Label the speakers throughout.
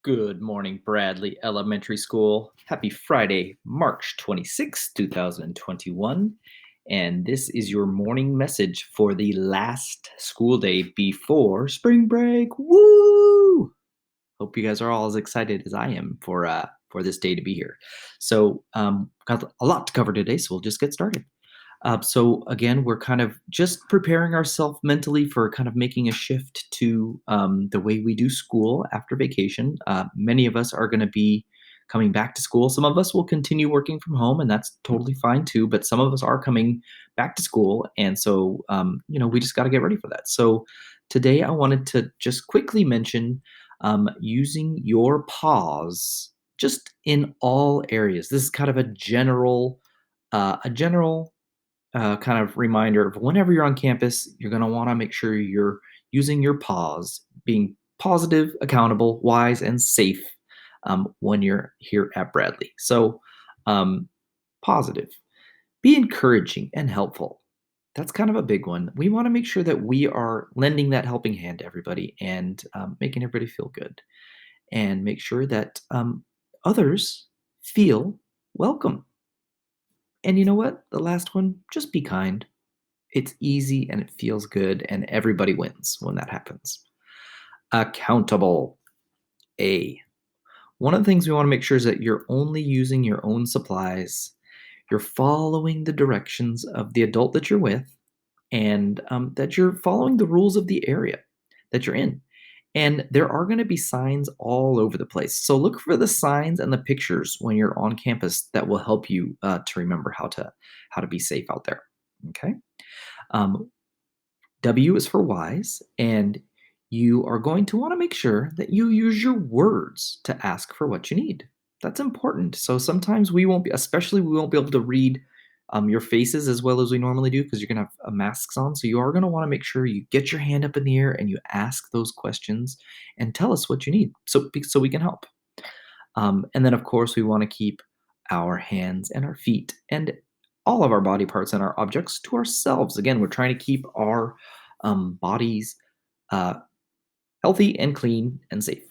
Speaker 1: Good morning, Bradley Elementary School. Happy Friday, March 26th, 2021. And this is your morning message for the last school day before spring break. Woo! Hope you guys are all as excited as I am for this day to be here. Got a lot to cover today, so we'll just get started. So again, we're kind of just preparing ourselves mentally for kind of making a shift to the way we do school after vacation. Many of us are going to be coming back to school. Some of us will continue working from home, and that's totally fine too. But some of us are coming back to school, and so we just got to get ready for that. So today, I wanted to just quickly mention using your paws just in all areas. This is kind of a general kind of reminder of whenever you're on campus, you're going to want to make sure you're using your pause, being positive, accountable, wise, and safe when you're here at Bradley. So, um, positive, be encouraging and helpful. That's kind of a big one. We want to make sure that we are lending that helping hand to everybody and making everybody feel good and make sure that others feel welcome. And you know what? The last one, just be kind. It's easy and it feels good, and everybody wins when that happens. Accountable. A. One of the things we want to make sure is that you're only using your own supplies. You're following the directions of the adult that you're with, and that you're following the rules of the area that you're in. And there are going to be signs all over the place. So look for the signs and the pictures when you're on campus that will help you to remember how to be safe out there. Okay. Um, W is for wise, and you are going to want to make sure that you use your words to ask for what you need. That's important. So sometimes especially we won't be able to read your faces as well as we normally do because you're going to have masks on. So you are going to want to make sure you get your hand up in the air and you ask those questions and tell us what you need so we can help. And then, of course, we want to keep our hands and our feet and all of our body parts and our objects to ourselves. Again, we're trying to keep our bodies uh, healthy and clean and safe.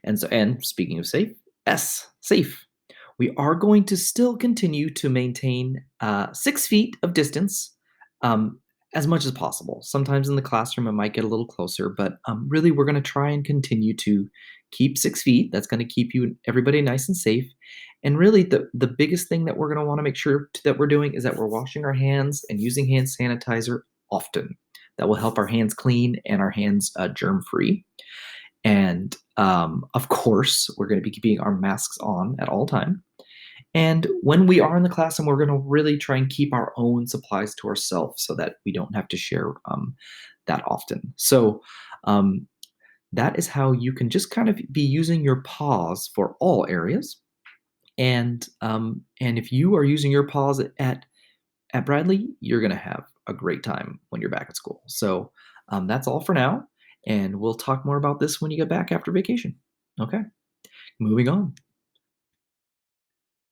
Speaker 1: And speaking of safe, safe. We are going to still continue to maintain 6 feet of distance um, as much as possible. Sometimes in the classroom it might get a little closer, but really we're going to try and continue to keep 6 feet. That's going to keep everybody nice and safe. And really, the biggest thing that we're going to want to make sure that we're doing is that we're washing our hands and using hand sanitizer often. That will help our hands clean and our hands germ free. And of course, we're going to be keeping our masks on at all time. And when we are in the classroom, we're going to really try and keep our own supplies to ourselves so that we don't have to share that often. So um, that is how you can just kind of be using your pause for all areas. And if you are using your pause at Bradley, you're going to have a great time when you're back at school. So that's all for now. And we'll talk more about this when you get back after vacation. Okay, moving on.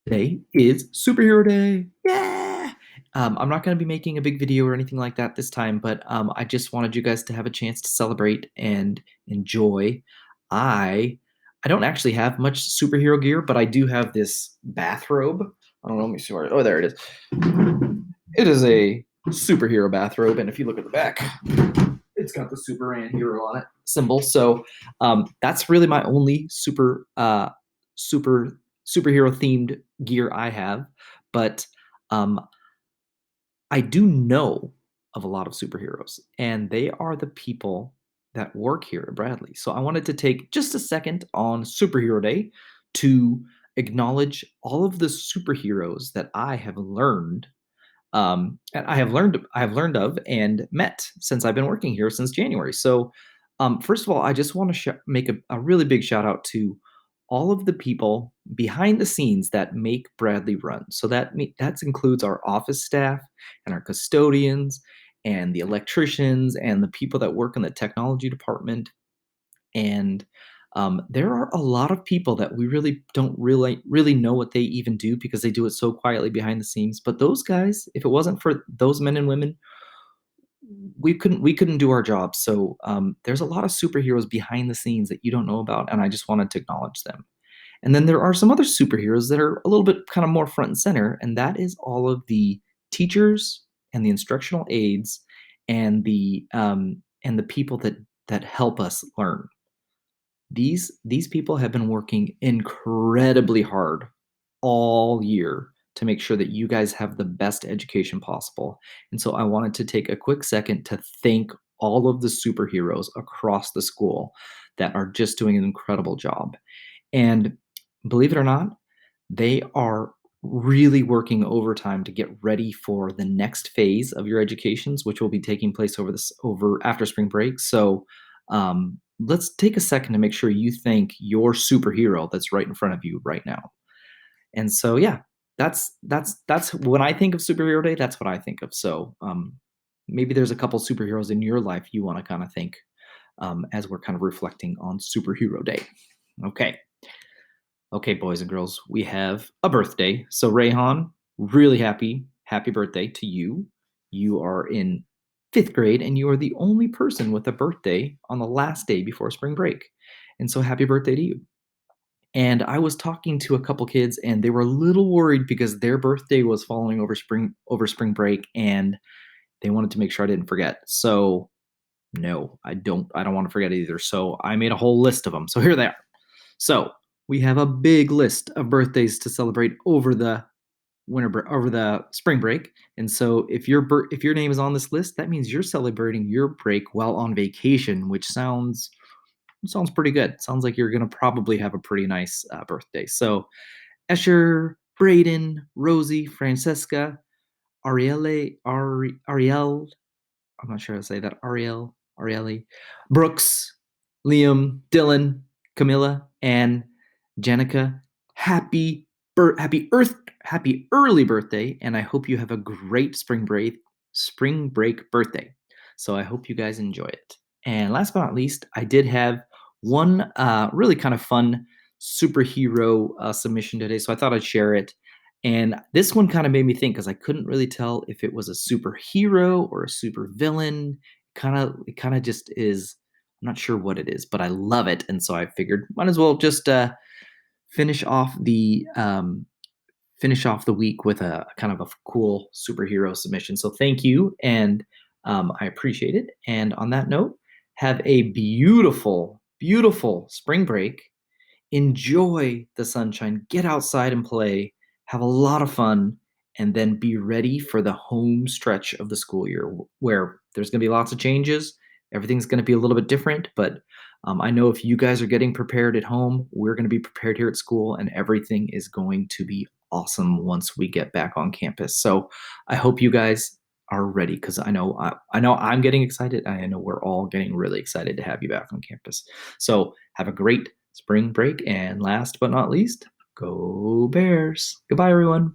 Speaker 1: Today is Superhero Day. Yeah! I'm not going to be making a big video or anything like that this time, but I just wanted you guys to have a chance to celebrate and enjoy. I don't actually have much superhero gear, but I do have this bathrobe. I don't know. Let me see where. Oh, there it is. It is a superhero bathrobe, and if you look at the back, it's got the Superman hero on it symbol. So that's really my only super superhero themed gear I have. But um, I do know of a lot of superheroes, and they are the people that work here at Bradley. So I wanted to take just a second on Superhero Day to acknowledge all of the superheroes that I have learned of and met since I've been working here since January. So, first of all, I just want to make a really big shout out to all of the people behind the scenes that make Bradley run. So that includes our office staff and our custodians and the electricians and the people that work in the technology department. And there are a lot of people that we really don't really know what they even do because they do it so quietly behind the scenes. But those guys, if it wasn't for those men and women, we couldn't do our job. So there's a lot of superheroes behind the scenes that you don't know about, and I just wanted to acknowledge them. And then there are some other superheroes that are a little bit kind of more front and center, and that is all of the teachers and the instructional aides and the people that help us learn. These people have been working incredibly hard all year to make sure that you guys have the best education possible. And so I wanted to take a quick second to thank all of the superheroes across the school that are just doing an incredible job. And believe it or not, they are really working overtime to get ready for the next phase of your educations, which will be taking place over after spring break. So let's take a second to make sure you thank your superhero that's right in front of you right now. And so yeah, that's when I think of superhero day, that's what I think of. So maybe there's a couple superheroes in your life you want to kind of think as we're kind of reflecting on superhero day. Okay. Okay, boys and girls, we have a birthday. So, Rayhan, really happy birthday to you. You are in fifth grade and you are the only person with a birthday on the last day before spring break. And so, happy birthday to you. And I was talking to a couple kids and they were a little worried because their birthday was following over spring break and they wanted to make sure I didn't forget. So, no, I don't want to forget either. So, I made a whole list of them. So, here they are. So we have a big list of birthdays to celebrate over the spring break. And so if your name is on this list, that means you're celebrating your break while on vacation, which sounds pretty good. Sounds like you're gonna probably have a pretty nice birthday. So Escher, Braden, Rosie, Francesca, Ariel, I'm not sure how to say that. Arieli, Brooks, Liam, Dylan, Camilla, and Jenica. Happy happy early birthday, and I hope you have a great spring break birthday. So I hope you guys enjoy it. And last but not least, I did have one really kind of fun superhero submission today, so I thought I'd share it. And this one kind of made me think because I couldn't really tell if it was a superhero or a supervillain. It kind of just is. I'm not sure what it is, but I love it, and so I figured might as well just finish off the um, finish off the week with a kind of a cool superhero submission. So thank you, and I appreciate it. And on that note, have a beautiful, beautiful spring break. Enjoy the sunshine, get outside and play, have a lot of fun, and then be ready for the home stretch of the school year where there's going to be lots of changes. Everything's going to be a little bit different, but I know if you guys are getting prepared at home, we're going to be prepared here at school, and everything is going to be awesome once we get back on campus. So I hope you guys are ready because I know I'm getting excited. I know we're all getting really excited to have you back on campus. So have a great spring break. And last but not least, go Bears. Goodbye, everyone.